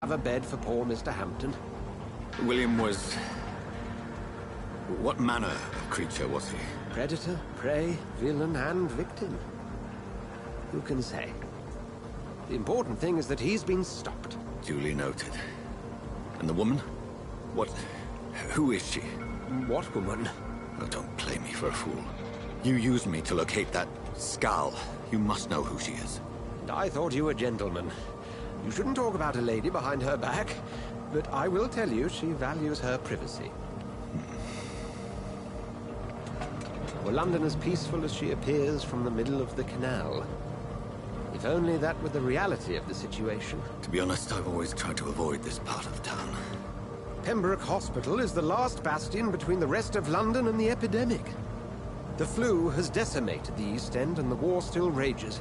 Have a bed for poor Mr. Hampton. William was... What manner of creature was he? Predator, prey, villain, and victim. Who can say? The important thing is that he's been stopped. Duly noted. And the woman? What... who is she? What woman? Oh, don't play me for a fool. You used me to locate that skull. You must know who she is. I thought you a gentleman. You shouldn't talk about a lady behind her back, but I will tell you she values her privacy. Were London as peaceful as she appears from the middle of the canal? If only that were the reality of the situation. To be honest, I've always tried to avoid this part of town. Pembroke Hospital is the last bastion between the rest of London and the epidemic. The flu has decimated the East End and the war still rages.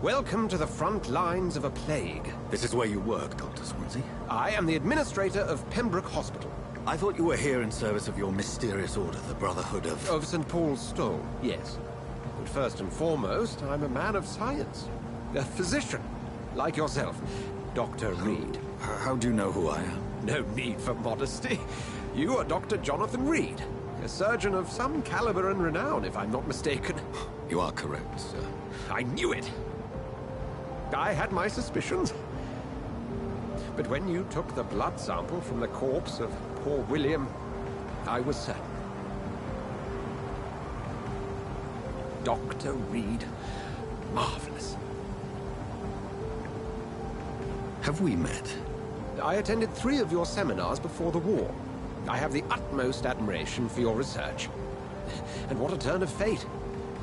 Welcome to the front lines of a plague. This is where you work, Dr. Swansea? I am the administrator of Pembroke Hospital. I thought you were here in service of your mysterious order, the Brotherhood of... Of St. Paul's Stole, yes. But first and foremost, I'm a man of science. A physician, like yourself, Dr. Reed. How do you know who I am? No need for modesty. You are Dr. Jonathan Reed, a surgeon of some caliber and renown, if I'm not mistaken. You are correct, sir. I knew it! I had my suspicions. But when you took the blood sample from the corpse of poor William, I was certain. Dr. Reed. Marvelous. Have we met? I attended 3 of your seminars before the war. I have the utmost admiration for your research. And what a turn of fate.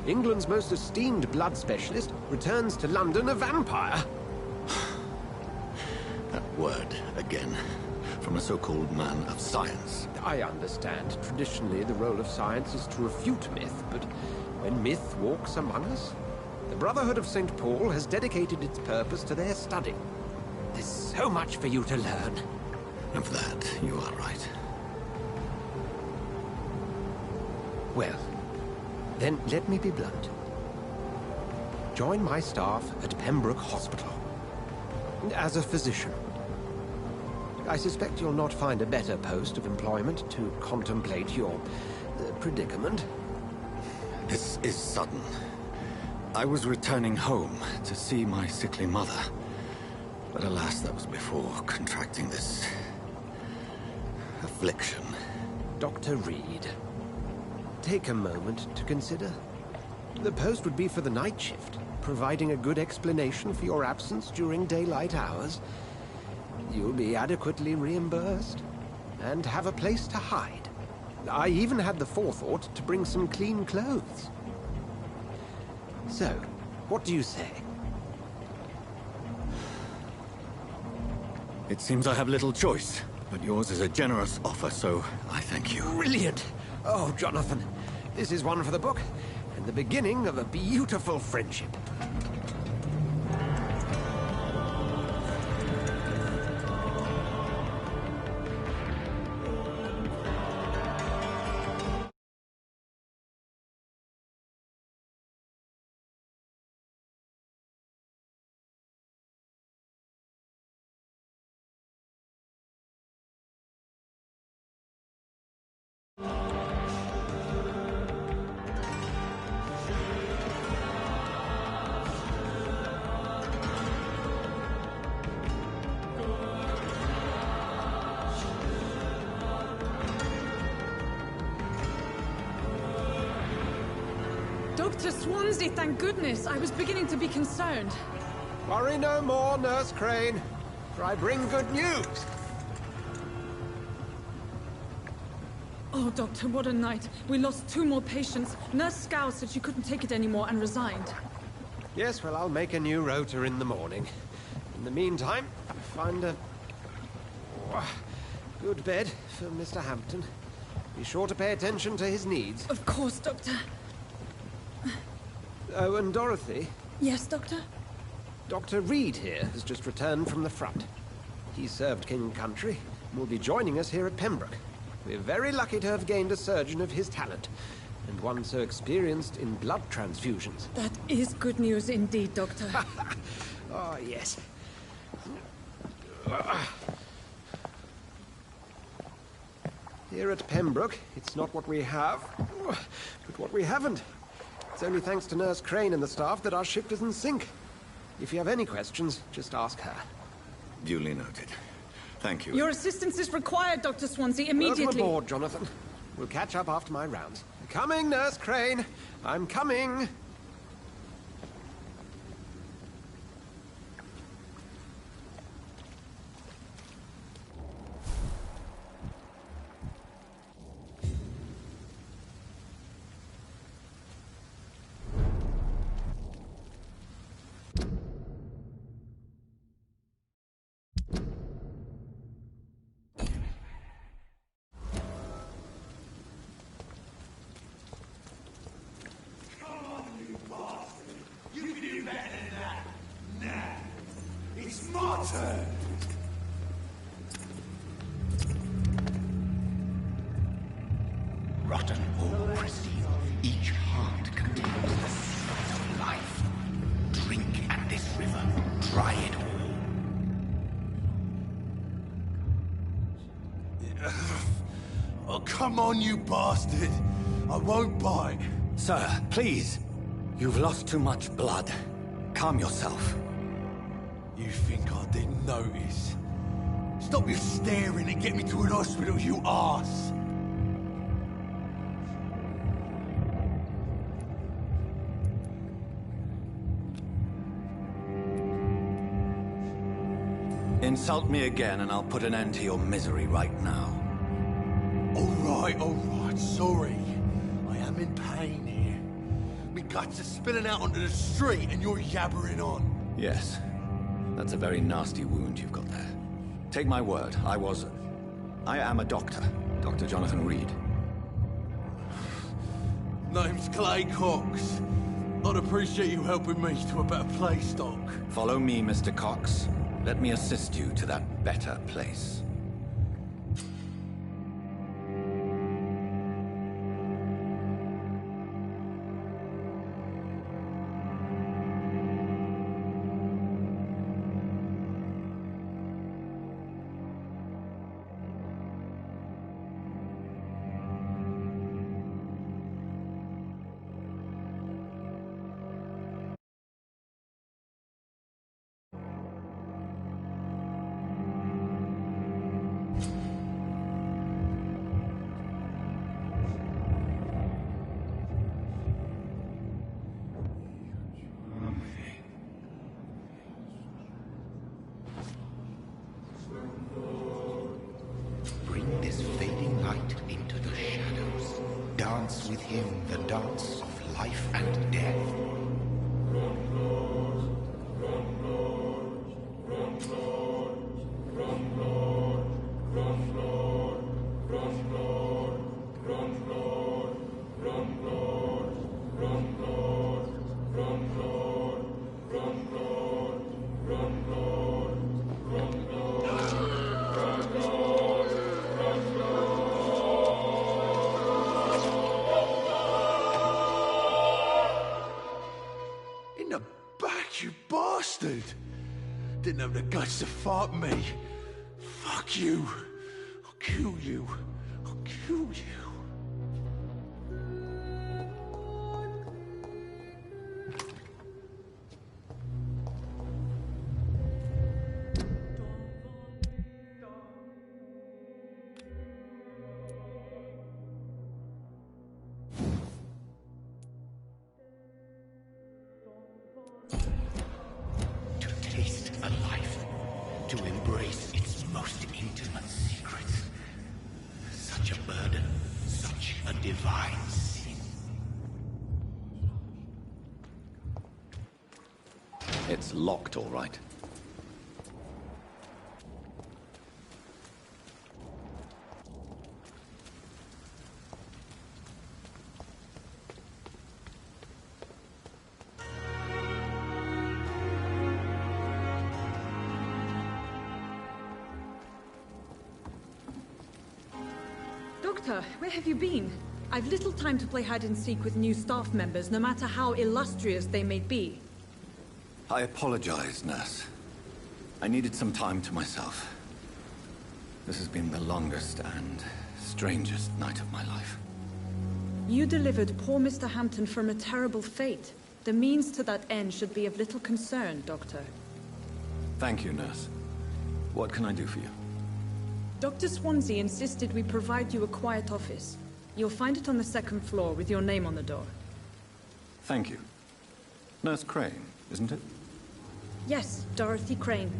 England's most esteemed blood specialist returns to London a vampire. That word, again, from a so-called man of science. I understand. Traditionally, the role of science is to refute myth, but when myth walks among us, the Brotherhood of St. Paul has dedicated its purpose to their study. There's so much for you to learn. And for that, you are right. Well, then let me be blunt. Join my staff at Pembroke Hospital. As a physician. I suspect you'll not find a better post of employment to contemplate your predicament. This is sudden. I was returning home to see my sickly mother. But alas, that was before contracting this... affliction. Dr. Reed, take a moment to consider. The post would be for the night shift, providing a good explanation for your absence during daylight hours. You'll be adequately reimbursed, and have a place to hide. I even had the forethought to bring some clean clothes. So, what do you say? It seems I have little choice, but yours is a generous offer, so I thank you. Brilliant! Oh, Jonathan, this is one for the book, and the beginning of a beautiful friendship. Dr. Swansea, thank goodness. I was beginning to be concerned. Worry no more, Nurse Crane, for I bring good news. Oh, Doctor, what a night. We lost 2 more patients. Nurse Scow said she couldn't take it anymore and resigned. Yes, well, I'll make a new rota in the morning. In the meantime, find a good bed for Mr. Hampton. Be sure to pay attention to his needs. Of course, Doctor. Oh, and Dorothy? Yes, Doctor? Dr. Reed here has just returned from the front. He served King and Country and will be joining us here at Pembroke. We're very lucky to have gained a surgeon of his talent, and one so experienced in blood transfusions. That is good news indeed, Doctor. Oh, yes. Here at Pembroke, it's not what we have, but what we haven't. It's only thanks to Nurse Crane and the staff that our ship doesn't sink. If you have any questions, just ask her. Duly noted. Thank you. Your assistance is required, Dr. Swansea, immediately. Welcome aboard, Jonathan. We'll catch up after my rounds. Coming, Nurse Crane. I'm coming. Rotten or pristine, each heart contains the secret of life. Drink at this river, try it all. Oh, come on, you bastard! I won't bite. Sir, please. You've lost too much blood. Calm yourself. You think I didn't notice? Stop your staring and get me to an hospital, you arse! Insult me again and I'll put an end to your misery right now. All right, sorry. I am in pain here. Me guts are spilling out onto the street and you're yabbering on. Yes. That's a very nasty wound you've got there. Take my word, I am a doctor. Dr. Jonathan Reed. Name's Clay Cox. I'd appreciate you helping me to a better place, Doc. Follow me, Mr. Cox. Let me assist you to that better place. Bring this fading light into the shadows. Dance with him the dance of life and death. In the back, you bastard! Didn't have the guts to fight me. Fuck you. I'll kill you. I'll kill you. To taste a life, to embrace its most intimate secrets. Such a burden, such a divine sin. It's locked, all right. Doctor, where have you been? I've little time to play hide and seek with new staff members, no matter how illustrious they may be. I apologize, nurse. I needed some time to myself. This has been the longest and strangest night of my life. You delivered poor Mr. Hampton from a terrible fate. The means to that end should be of little concern, Doctor. Thank you, nurse. What can I do for you? Dr. Swansea insisted we provide you a quiet office. You'll find it on the second floor with your name on the door. Thank you. Nurse Crane, isn't it? Yes, Dorothy Crane.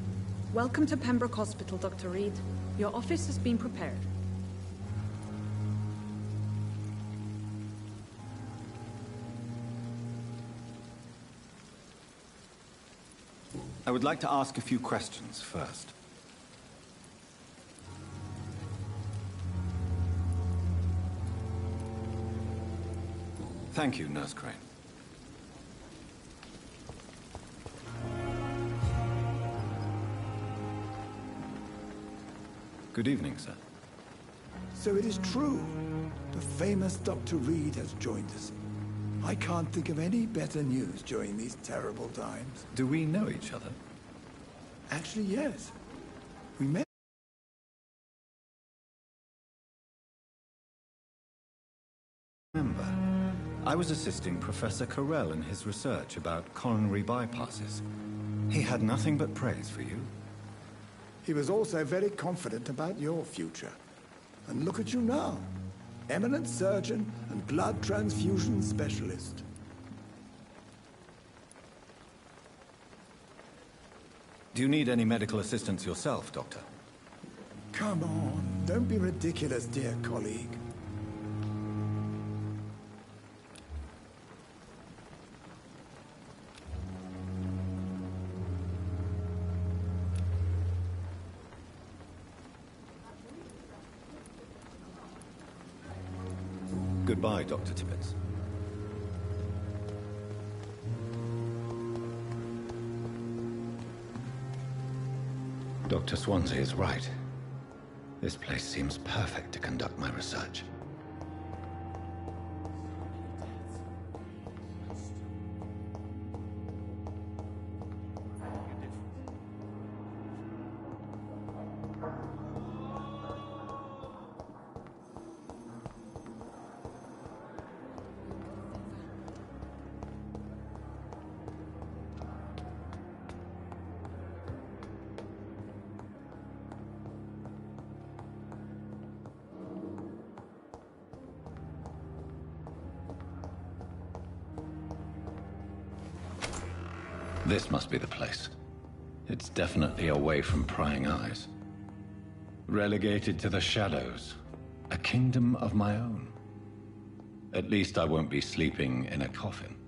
Welcome to Pembroke Hospital, Dr. Reed. Your office has been prepared. I would like to ask a few questions first. Thank you, Nurse Crane. Good evening, sir. So it is true. The famous Dr. Reed has joined us. I can't think of any better news during these terrible times. Do we know each other? Actually, yes. We met. Remember, I was assisting Professor Carell in his research about coronary bypasses. He had nothing but praise for you. He was also very confident about your future. And look at you now. Eminent surgeon and blood transfusion specialist. Do you need any medical assistance yourself, Doctor? Come on, don't be ridiculous, dear colleague. Goodbye, Dr. Tibbets. Dr. Swansea is right. This place seems perfect to conduct my research. This must be the place. It's definitely away from prying eyes. Relegated to the shadows. A kingdom of my own. At least I won't be sleeping in a coffin.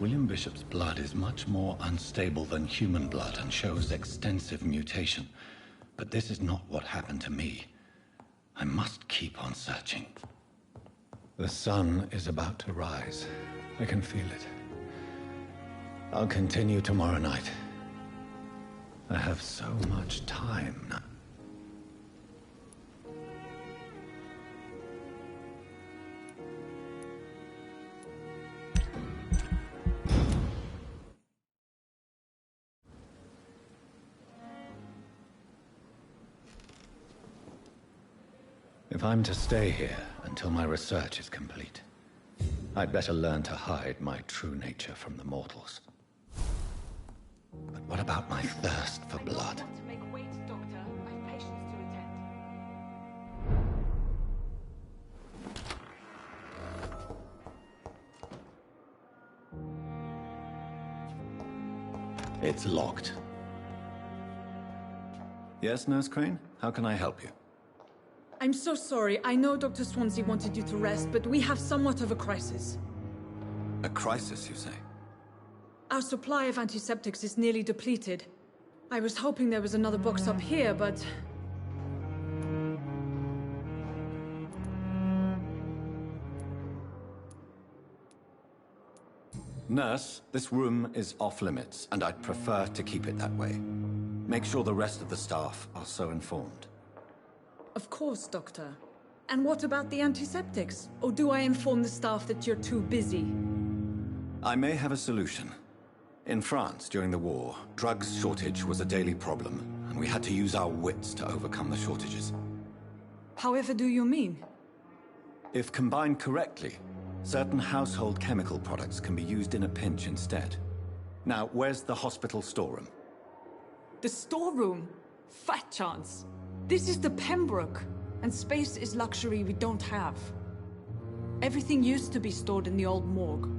William Bishop's blood is much more unstable than human blood and shows extensive mutation. But this is not what happened to me. I must keep on searching. The sun is about to rise. I can feel it. I'll continue tomorrow night. I have so much time now. If I'm to stay here until my research is complete, I'd better learn to hide my true nature from the mortals. But what about my thirst for blood? I don't want to make wait, Doctor. I've patients to attend. It's locked. Yes, Nurse Crane? How can I help you? I'm so sorry. I know Dr. Swansea wanted you to rest, but we have somewhat of a crisis. A crisis, you say? Our supply of antiseptics is nearly depleted. I was hoping there was another box up here, but... Nurse, this room is off limits, and I'd prefer to keep it that way. Make sure the rest of the staff are so informed. Of course, Doctor. And what about the antiseptics? Or do I inform the staff that you're too busy? I may have a solution. In France, during the war, drugs shortage was a daily problem, and we had to use our wits to overcome the shortages. However do you mean? If combined correctly, certain household chemical products can be used in a pinch instead. Now, where's the hospital storeroom? The storeroom? Fat chance. This is the Pembroke, and space is luxury we don't have. Everything used to be stored in the old morgue.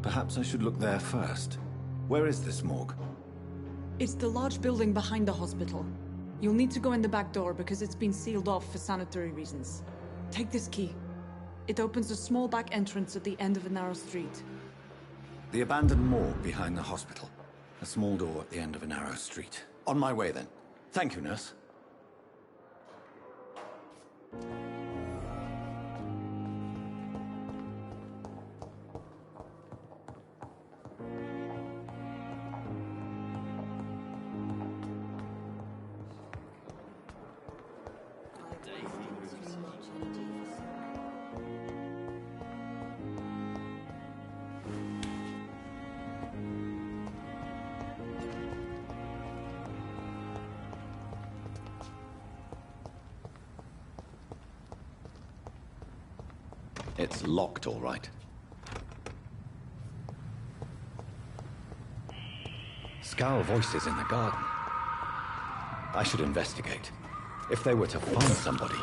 Perhaps I should look there first. Where is this morgue? It's the large building behind the hospital. You'll need to go in the back door because it's been sealed off for sanitary reasons. Take this key. It opens a small back entrance at the end of a narrow street. The abandoned morgue behind the hospital. A small door at the end of a narrow street. On my way then. Thank you, nurse. It's locked, all right. Scowl voices in the garden. I should investigate. If they were to find somebody...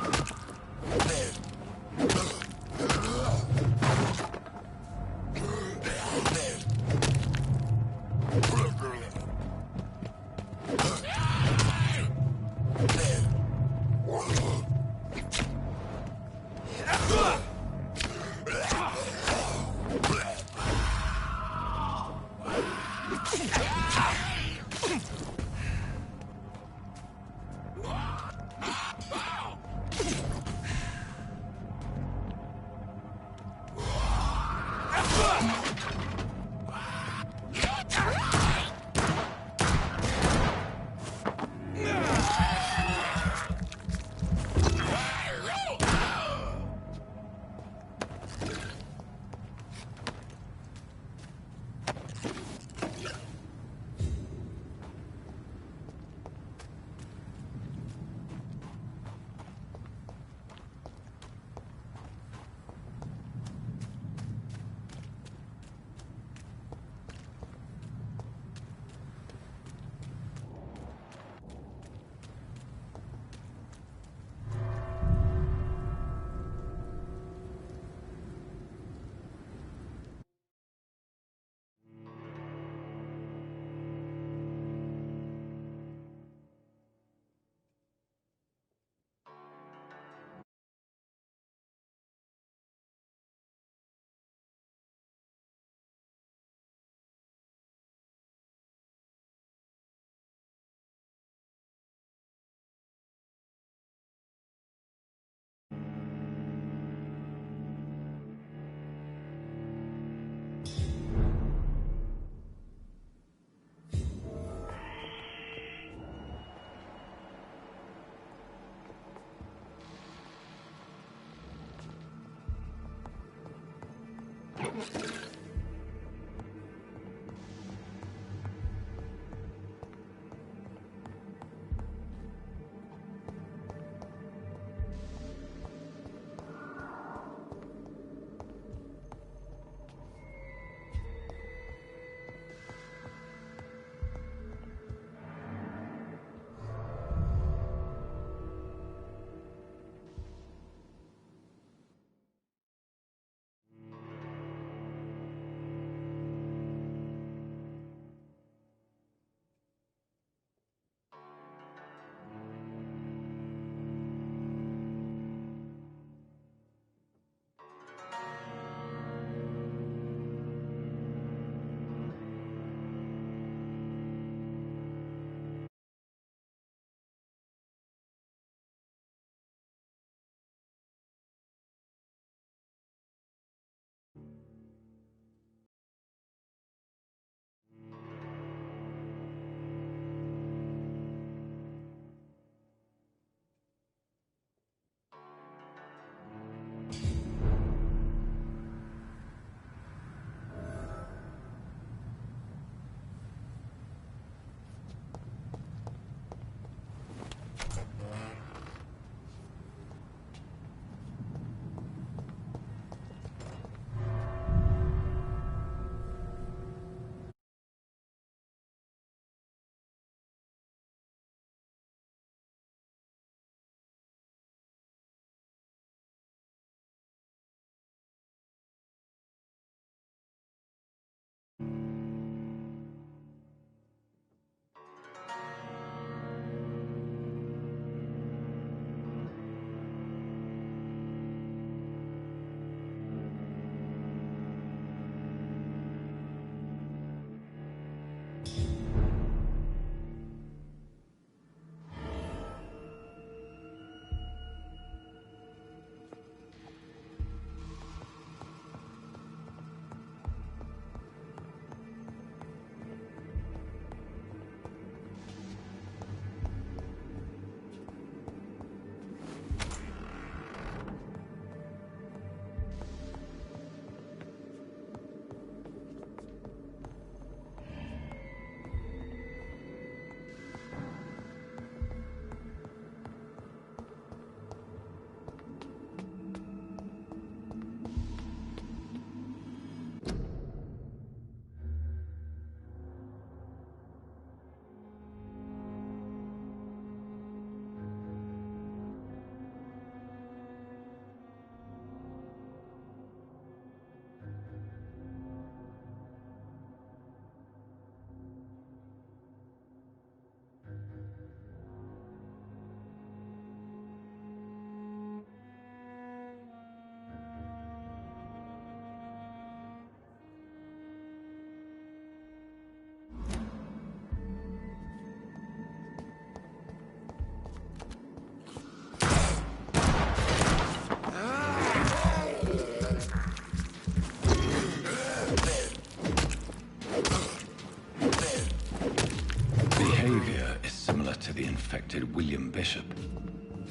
infected William Bishop.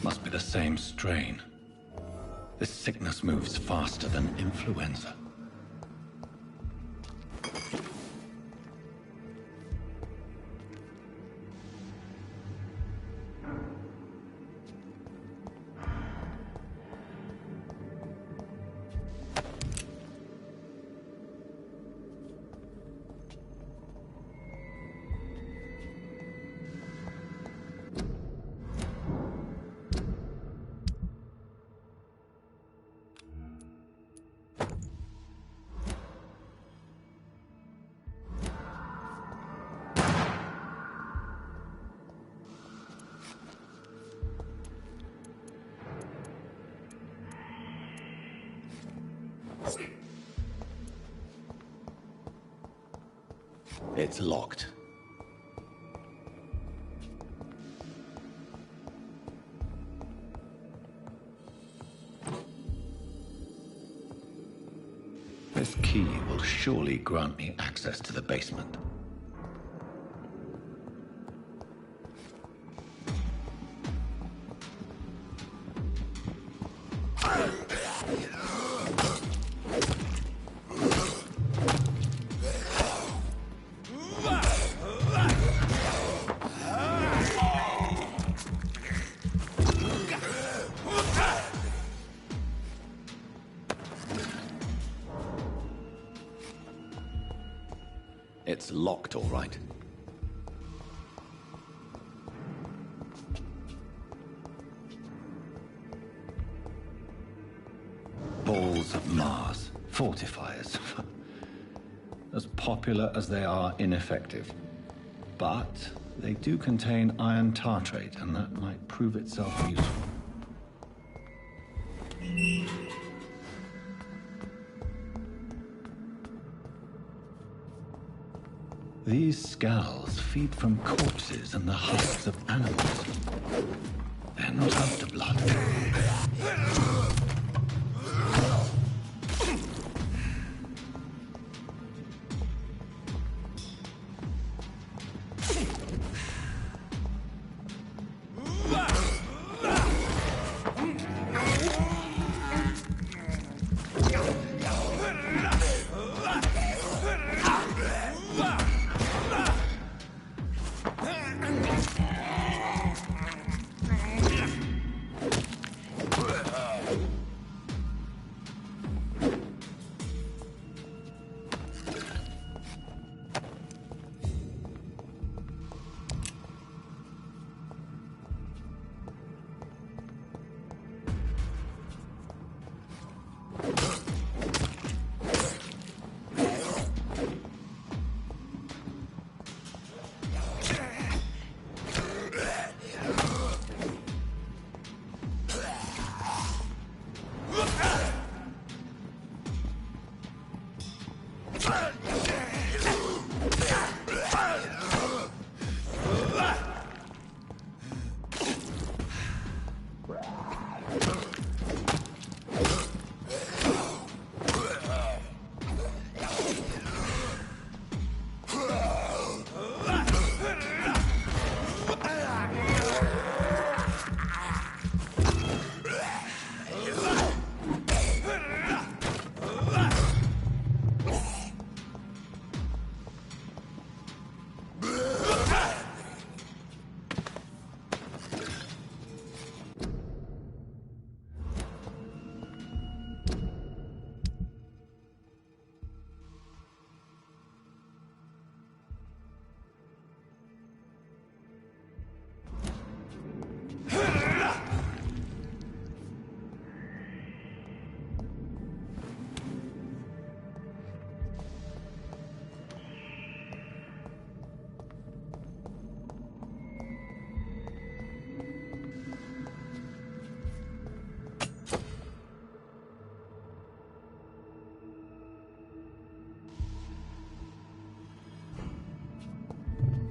Must be the same strain. This sickness moves faster than influenza. It's locked. This key will surely grant me access to the basement. It's locked, all right. Balls of Mars. Fortifiers. As popular as they are ineffective. But they do contain iron tartrate, and that might prove itself useful. These skulls feed from corpses and the husks of animals. They're not out to blood.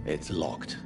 It's locked.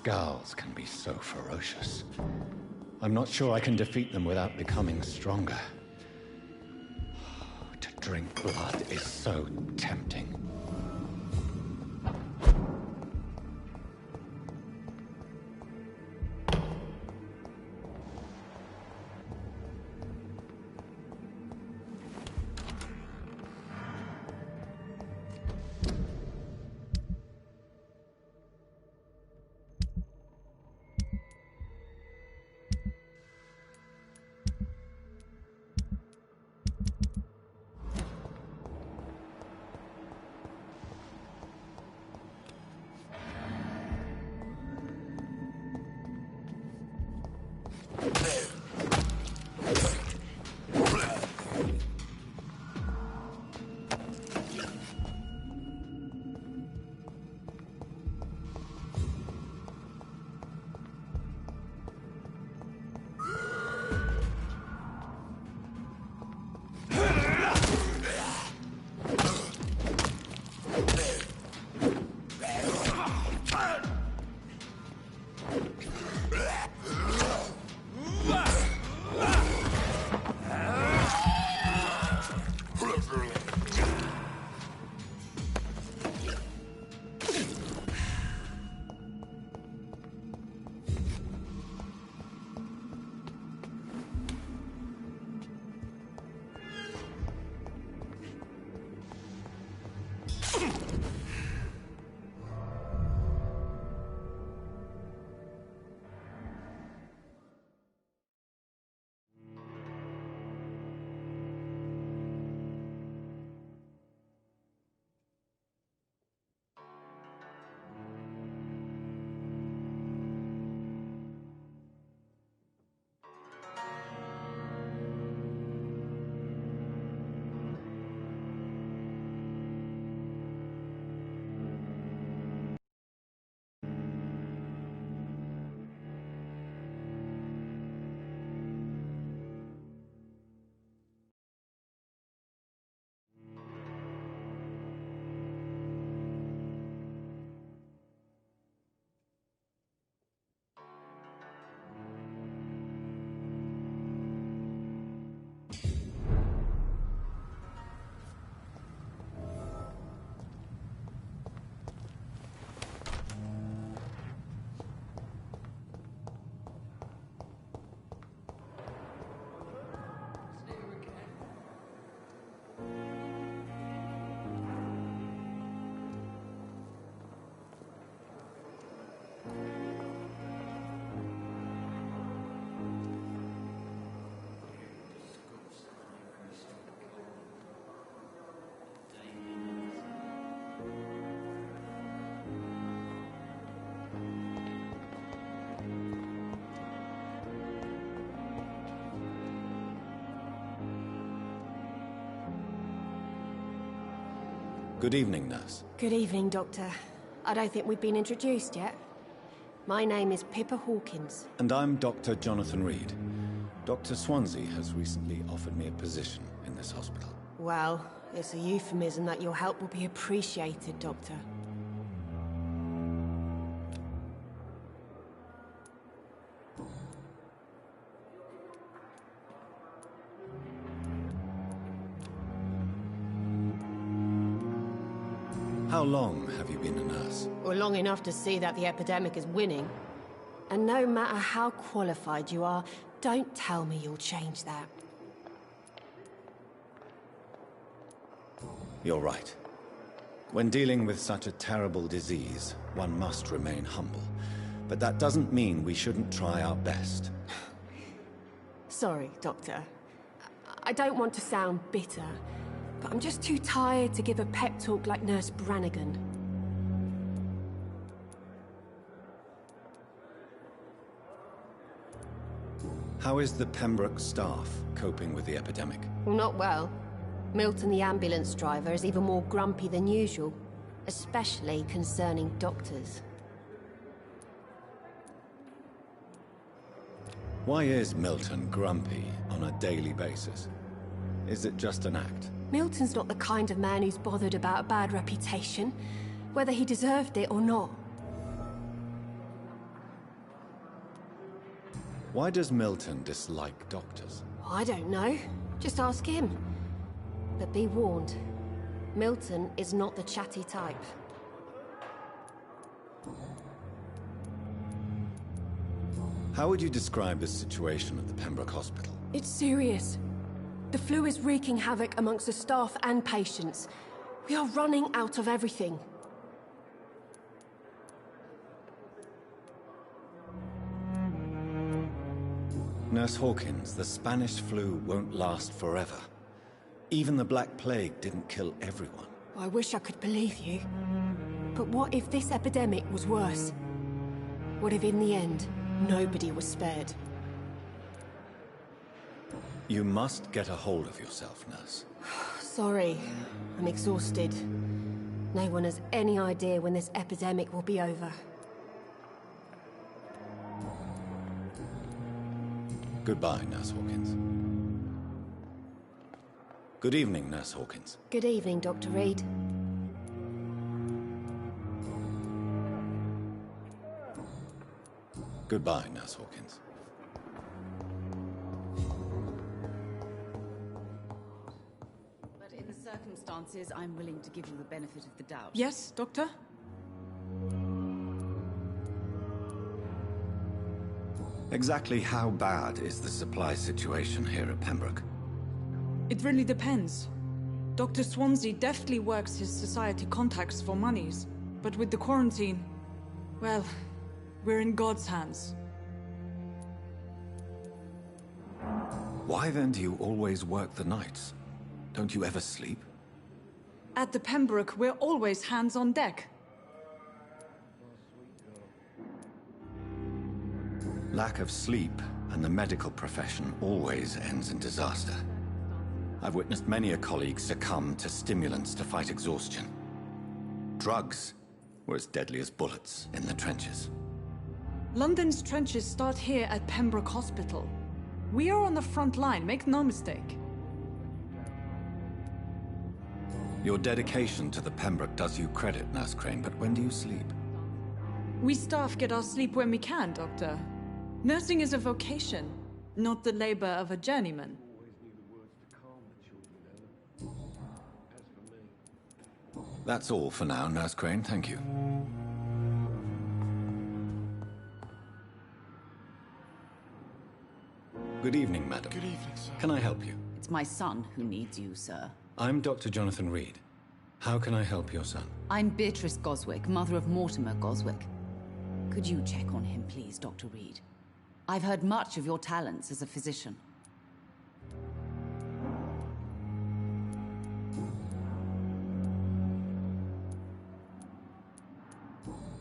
Skals can be so ferocious. I'm not sure I can defeat them without becoming stronger. To drink blood is so tempting. Good evening, nurse. Good evening, Doctor. I don't think we've been introduced yet. My name is Pippa Hawkins. And I'm Dr. Jonathan Reed. Dr. Swansea has recently offered me a position in this hospital. Well, it's a euphemism that your help will be appreciated, Doctor. How long have you been a nurse? Well, long enough to see that the epidemic is winning. And no matter how qualified you are, don't tell me you'll change that. You're right. When dealing with such a terrible disease, one must remain humble. But that doesn't mean we shouldn't try our best. Sorry, Doctor. I don't want to sound bitter, but I'm just too tired to give a pep talk like Nurse Brannigan. How is the Pembroke staff coping with the epidemic? Well, not well. Milton, the ambulance driver, is even more grumpy than usual, especially concerning doctors. Why is Milton grumpy on a daily basis? Is it just an act? Milton's not the kind of man who's bothered about a bad reputation, whether he deserved it or not. Why does Milton dislike doctors? I don't know. Just ask him. But be warned, Milton is not the chatty type. How would you describe the situation at the Pembroke Hospital? It's serious. The flu is wreaking havoc amongst the staff and patients. We are running out of everything. Nurse Hawkins, the Spanish flu won't last forever. Even the Black Plague didn't kill everyone. I wish I could believe you. But what if this epidemic was worse? What if in the end, nobody was spared? You must get a hold of yourself, nurse. Sorry, I'm exhausted. No one has any idea when this epidemic will be over. Goodbye, Nurse Hawkins. Good evening, Nurse Hawkins. Good evening, Dr. Reed. Goodbye, Nurse Hawkins. But in the circumstances, I'm willing to give you the benefit of the doubt. Yes, Doctor? Exactly how bad is the supply situation here at Pembroke? It really depends. Dr. Swansea deftly works his society contacts for monies. But with the quarantine, well, we're in God's hands. Why then do you always work the nights? Don't you ever sleep? At the Pembroke, we're always hands on deck. Lack of sleep and the medical profession always ends in disaster. I've witnessed many a colleague succumb to stimulants to fight exhaustion. Drugs were as deadly as bullets in the trenches. London's trenches start here at Pembroke Hospital. We are on the front line, make no mistake. Your dedication to the Pembroke does you credit, Nurse Crane, but when do you sleep? We staff get our sleep when we can, Doctor. Nursing is a vocation, not the labor of a journeyman. That's all for now, Nurse Crane, thank you. Good evening, madam. Good evening, sir. Can I help you? It's my son who needs you, sir. I'm Dr. Jonathan Reed. How can I help your son? I'm Beatrice Goswick, mother of Mortimer Goswick. Could you check on him, please, Dr. Reed? I've heard much of your talents as a physician.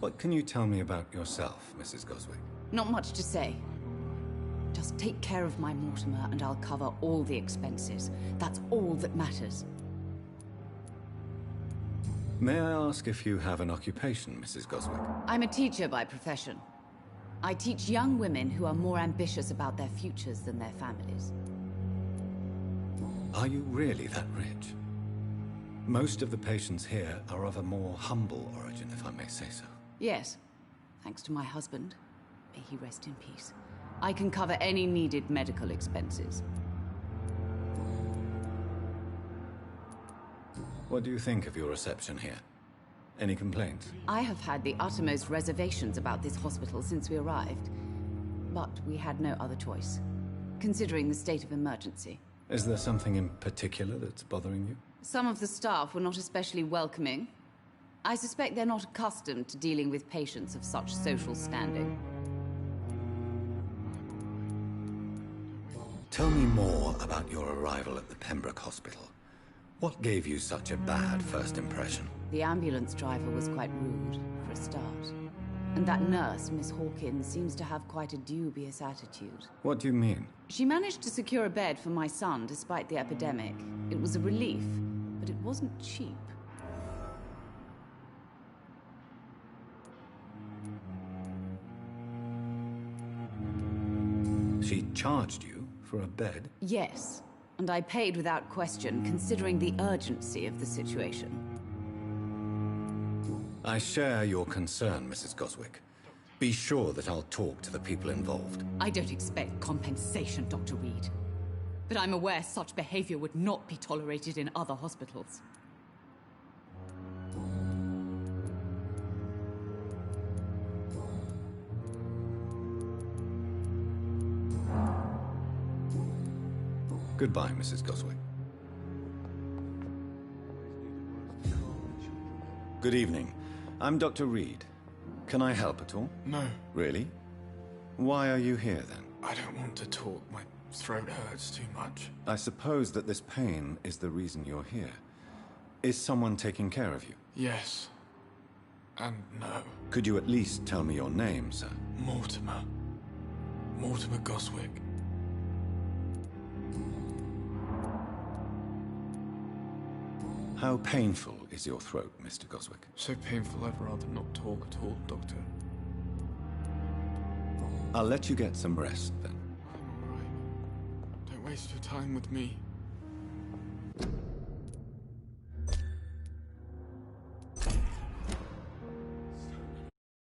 What can you tell me about yourself, Mrs. Goswick? Not much to say. Just take care of my Mortimer and I'll cover all the expenses. That's all that matters. May I ask if you have an occupation, Mrs. Goswick? I'm a teacher by profession. I teach young women who are more ambitious about their futures than their families. Are you really that rich? Most of the patients here are of a more humble origin, if I may say so. Yes, thanks to my husband. May he rest in peace. I can cover any needed medical expenses. What do you think of your reception here? Any complaints? I have had the uttermost reservations about this hospital since we arrived. But we had no other choice, considering the state of emergency. Is there something in particular that's bothering you? Some of the staff were not especially welcoming. I suspect they're not accustomed to dealing with patients of such social standing. Tell me more about your arrival at the Pembroke Hospital. What gave you such a bad first impression? The ambulance driver was quite rude, for a start. And that nurse, Miss Hawkins, seems to have quite a dubious attitude. What do you mean? She managed to secure a bed for my son despite the epidemic. It was a relief, but it wasn't cheap. She charged you for a bed? Yes, and I paid without question, considering the urgency of the situation. I share your concern, Mrs. Goswick. Be sure that I'll talk to the people involved. I don't expect compensation, Dr. Reed. But I'm aware such behavior would not be tolerated in other hospitals. Goodbye, Mrs. Goswick. Good evening. I'm Dr. Reed. Can I help at all? No, Really? Why are you here, then? I don't want to talk. My throat hurts too much. I suppose that this pain is the reason you're here. Is someone taking care of you? Yes. And no. Could you at least tell me your name, sir? Mortimer. Mortimer Goswick. How painful is your throat, Mr. Goswick? So painful I'd rather not talk at all, Doctor. I'll let you get some rest, then. I'm alright. Don't waste your time with me.